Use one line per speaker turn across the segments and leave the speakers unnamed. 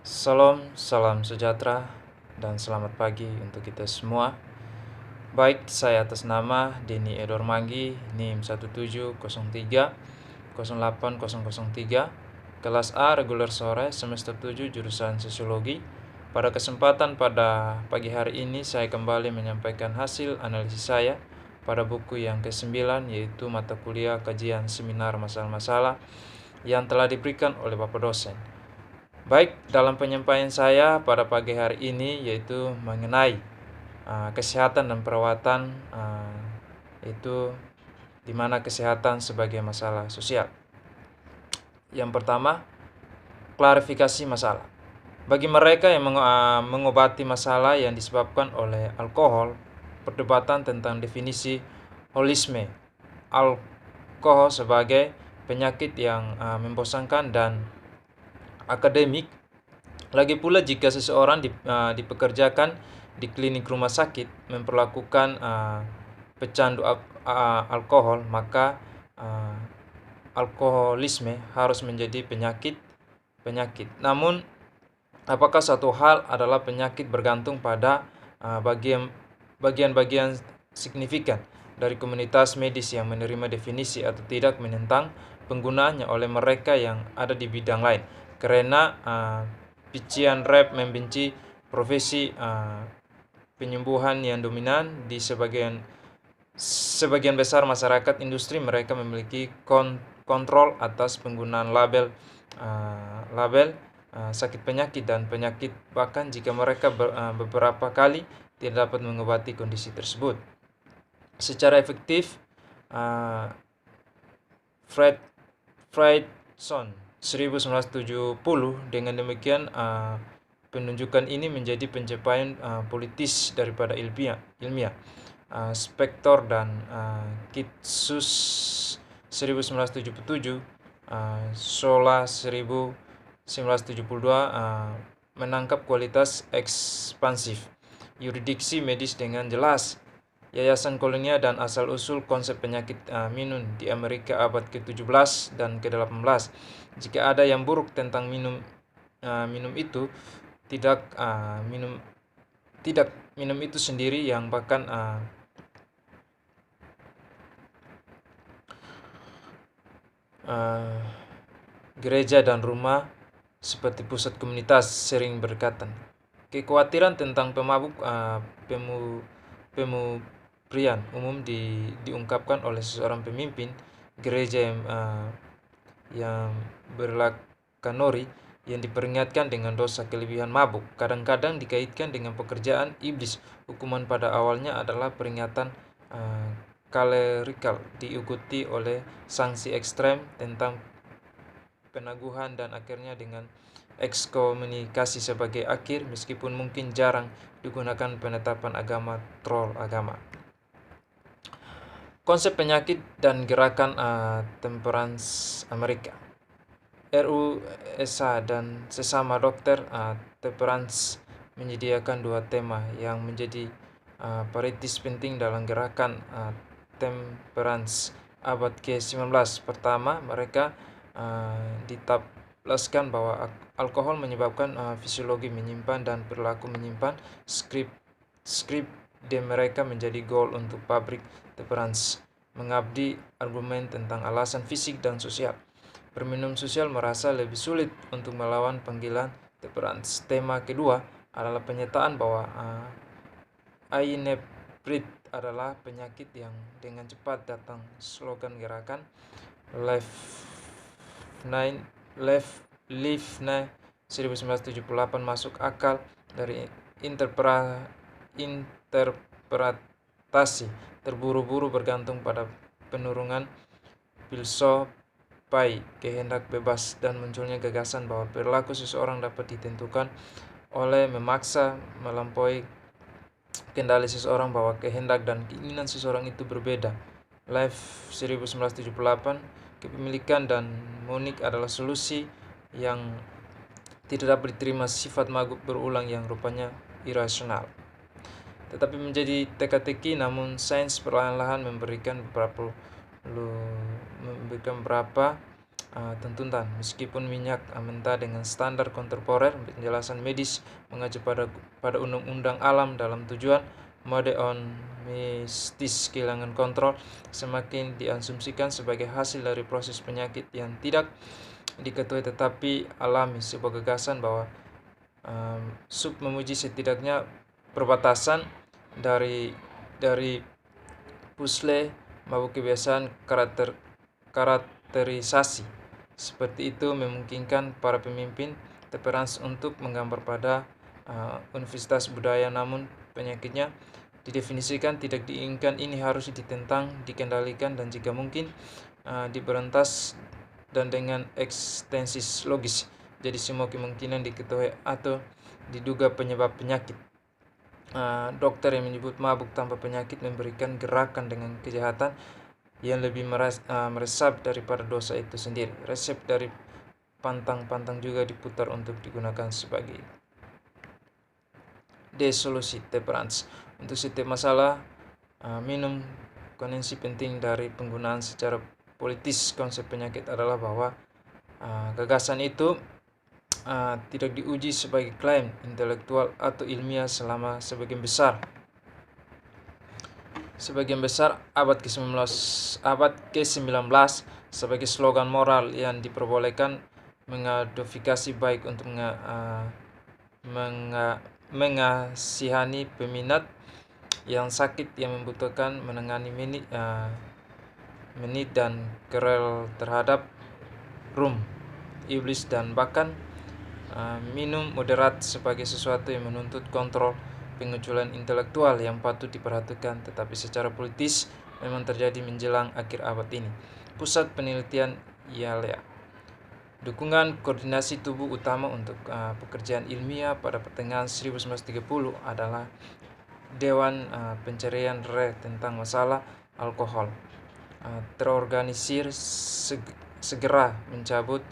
Salam sejahtera dan selamat pagi untuk kita semua. Baik, saya atas nama Denny Edor Manggi, NIM 1703-08003, kelas A reguler sore, semester 7, jurusan Sosiologi. Pada kesempatan pada pagi hari ini, saya kembali menyampaikan hasil analisis saya pada buku yang ke-9, yaitu mata kuliah kajian seminar masalah-masalah yang telah diberikan oleh Bapak dosen. Baik, dalam penyampaian saya pada pagi hari ini yaitu mengenai kesehatan dan perawatan, itu di mana kesehatan sebagai masalah sosial. Yang pertama, klarifikasi masalah. Bagi mereka yang mengobati masalah yang disebabkan oleh alkohol, perdebatan tentang definisi holisme alkohol sebagai penyakit yang membosankan dan akademik. Lagi pula jika seseorang dipekerjakan di klinik rumah sakit memperlakukan pecandu alkohol, maka alkoholisme harus menjadi penyakit. Namun, apakah satu hal adalah penyakit bergantung pada bagian-bagian signifikan dari komunitas medis yang menerima definisi atau tidak menentang penggunaannya oleh mereka yang ada di bidang lain. Karena Pician rap membenci profesi penyembuhan yang dominan di sebagian besar masyarakat industri. Mereka memiliki kontrol atas penggunaan label sakit penyakit dan penyakit, bahkan jika mereka beberapa kali tidak dapat mengobati kondisi tersebut secara efektif. Friedson 1970. Dengan demikian, penunjukan ini menjadi pencapaian politis daripada ilmiah. Spector dan Kitsus 1977, Sola 1972 menangkap kualitas ekspansif yuridiksi medis dengan jelas. Yayasan kolonial dan asal-usul konsep penyakit minum di Amerika abad ke-17 dan ke-18. Jika ada yang buruk tentang minum itu tidak minum itu sendiri, yang bahkan gereja dan rumah seperti pusat komunitas sering berdekatan. Kekhawatiran tentang pemabuk pemurian umum diungkapkan oleh seorang pemimpin gereja yang berlakanori yang diperingatkan dengan dosa kelebihan mabuk. Kadang-kadang dikaitkan dengan pekerjaan iblis. Hukuman pada awalnya adalah peringatan klerikal, diikuti oleh sanksi ekstrem tentang penaguhan dan akhirnya dengan ekskomunikasi sebagai akhir, meskipun mungkin jarang digunakan penetapan agama troll agama. Konsep penyakit dan gerakan temperance Amerika. RUSA dan sesama dokter temperance menyediakan dua tema yang menjadi paritis penting dalam gerakan temperance abad ke-19. Pertama, mereka ditablaskan bahwa alkohol menyebabkan fisiologi menyimpan dan perilaku menyimpan. Skrip de mereka menjadi goal untuk pabrik temperance, mengabdi argumen tentang alasan fisik dan sosial. Berminum sosial merasa lebih sulit untuk melawan panggilan temperance. Tema kedua adalah penyataan bahwa inebriate adalah penyakit yang dengan cepat datang. Slogan gerakan Live 1978 masuk akal dari interpretasi terburu-buru bergantung pada penurungan filsafat kehendak bebas dan munculnya gagasan bahwa perilaku seseorang dapat ditentukan oleh memaksa melampaui kendali seseorang, bahwa kehendak dan keinginan seseorang itu berbeda. Live 1978, kepemilikan dan monik adalah solusi yang tidak dapat diterima. Sifat mabuk berulang yang rupanya irasional tetapi menjadi teka-teki, namun sains perlahan-lahan memberikan beberapa tuntutan. Meskipun minyak mentah dengan standar kontemporer penjelasan medis mengacu pada undang-undang alam dalam tujuan mode on mistis kehilangan kontrol, semakin diasumsikan sebagai hasil dari proses penyakit yang tidak diketahui tetapi alami, sebuah gagasan bahwa sub memuji setidaknya perbatasan dari puzzle mabuk kebiasaan karakterisasi. Seperti itu memungkinkan para pemimpin toleransi untuk menggambar pada universitas budaya, namun penyakitnya didefinisikan tidak diinginkan. Ini harus ditentang, dikendalikan, dan jika mungkin diberantas dan dengan ekstensis logis. Jadi semua kemungkinan diketahui atau diduga penyebab penyakit. Dokter yang menyebut mabuk tanpa penyakit memberikan gerakan dengan kejahatan yang lebih meresap daripada dosa itu sendiri. Resep dari pantang-pantang juga diputar untuk digunakan sebagai solusi temperance. Untuk setiap masalah minum, konsekuensi penting dari penggunaan secara politis konsep penyakit adalah bahwa gagasan itu tidak diuji sebagai klaim intelektual atau ilmiah selama sebagian besar abad ke-19 sebagai slogan moral yang diperbolehkan mengadvokasi baik untuk mengasihani peminat yang sakit yang membutuhkan menangani menit dan kerel terhadap rum, iblis, dan bahkan minum moderat sebagai sesuatu yang menuntut kontrol pengecualian intelektual yang patut diperhatikan, tetapi secara politis memang terjadi menjelang akhir abad ini. Pusat penelitian Yale. Dukungan koordinasi tubuh utama untuk pekerjaan ilmiah pada pertengahan 1930 adalah Dewan Pencarian tentang masalah alkohol. Terorganisir segera mencabut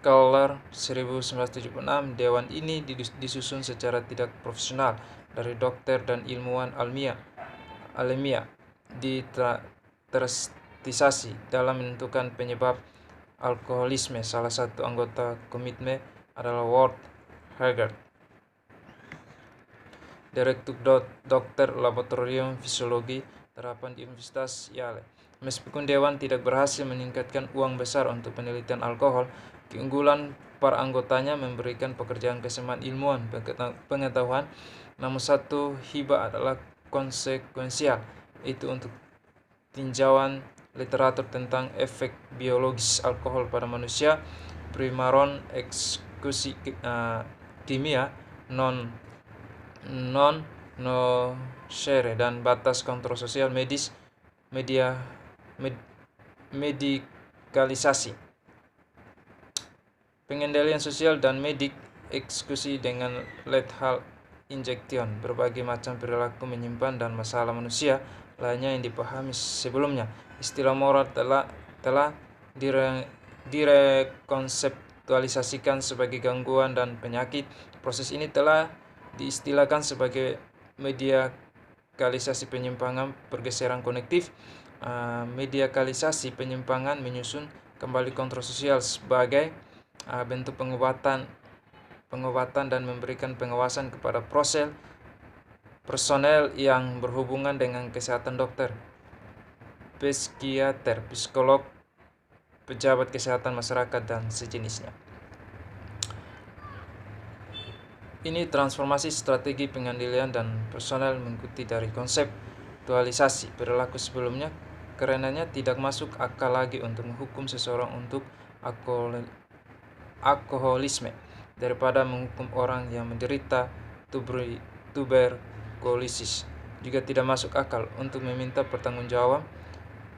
Keller 1976. Dewan ini disusun secara tidak profesional dari dokter dan ilmuwan alamiah diteratisasi dalam menentukan penyebab alkoholisme. Salah satu anggota komite adalah Ward Haggard, Direktur Dokter Laboratorium Fisiologi Terapan di Universitas Yale. Meskipun Dewan tidak berhasil meningkatkan uang besar untuk penelitian alkohol, keunggulan para anggotanya memberikan pekerjaan kesamaan ilmuwan pengetahuan. Namun satu hibah adalah konsekuensial, itu untuk tinjauan literatur tentang efek biologis alkohol pada manusia, primaron eksekusi kimia, non nocere, dan batas kontrol sosial medikalisasi, pengendalian sosial dan eksekusi dengan lethal injection, berbagai macam perilaku menyimpan dan masalah manusia lainnya yang dipahami sebelumnya. Istilah moral telah direkonseptualisasikan sebagai gangguan dan penyakit. Proses ini telah diistilahkan sebagai mediakalisasi penyimpangan pergeseran kognitif. Mediakalisasi penyimpangan menyusun kembali kontrol sosial sebagai bentuk pengobatan dan memberikan pengawasan kepada personel yang berhubungan dengan kesehatan, dokter, psikiater, psikolog, pejabat kesehatan masyarakat, dan sejenisnya. Ini transformasi strategi pengendalian dan personel mengikuti dari konseptualisasi perilaku sebelumnya, karenanya tidak masuk akal lagi untuk menghukum seseorang untuk alkoholisme daripada menghukum orang yang menderita tuberkulosis. Juga tidak masuk akal untuk meminta pertanggungjawaban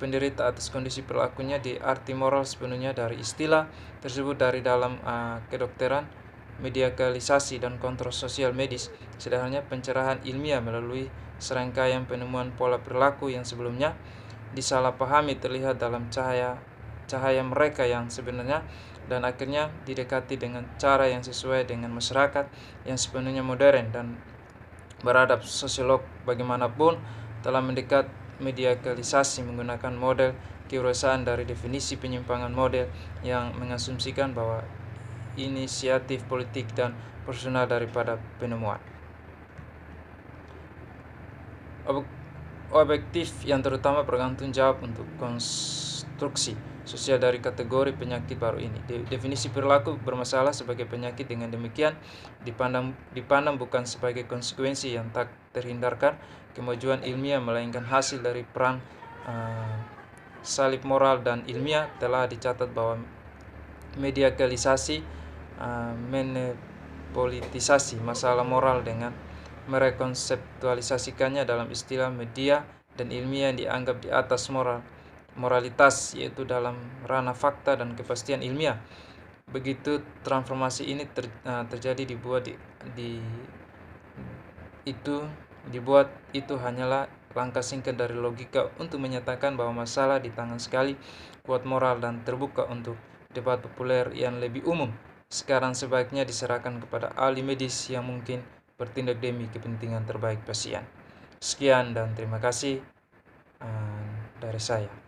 penderita atas kondisi perilakunya di arti moral sepenuhnya dari istilah tersebut dari dalam kedokteran, mediakalisasi, dan kontrol sosial medis. Sederhananya, pencerahan ilmiah melalui serangkaian penemuan pola perilaku yang sebelumnya disalahpahami terlihat dalam cahaya mereka yang sebenarnya, dan akhirnya didekati dengan cara yang sesuai dengan masyarakat yang sepenuhnya modern dan beradab. Sosiolog bagaimanapun telah mendekat mediakalisasi menggunakan model keuraisan dari definisi penyimpangan model yang mengasumsikan bahwa inisiatif politik dan personal daripada penemuan. Objektif yang terutama bertanggung jawab untuk konstruksi sosial dari kategori penyakit baru ini. Definisi perilaku bermasalah sebagai penyakit dengan demikian dipandang bukan sebagai konsekuensi yang tak terhindarkan kemajuan ilmiah, melainkan hasil dari perang salib moral dan ilmiah. Telah dicatat bahwa mediakalisasi menepolitisasi masalah moral dengan merekonseptualisasikannya dalam istilah media dan ilmiah yang dianggap di atas moralitas, yaitu dalam ranah fakta dan kepastian ilmiah. Begitu transformasi ini terjadi dibuat itu hanyalah langkah singkat dari logika untuk menyatakan bahwa masalah di tangan sekali kuat moral dan terbuka untuk debat populer yang lebih umum. Sekarang sebaiknya diserahkan kepada ahli medis yang mungkin bertindak demi kepentingan terbaik pasien. Sekian dan terima kasih dari saya.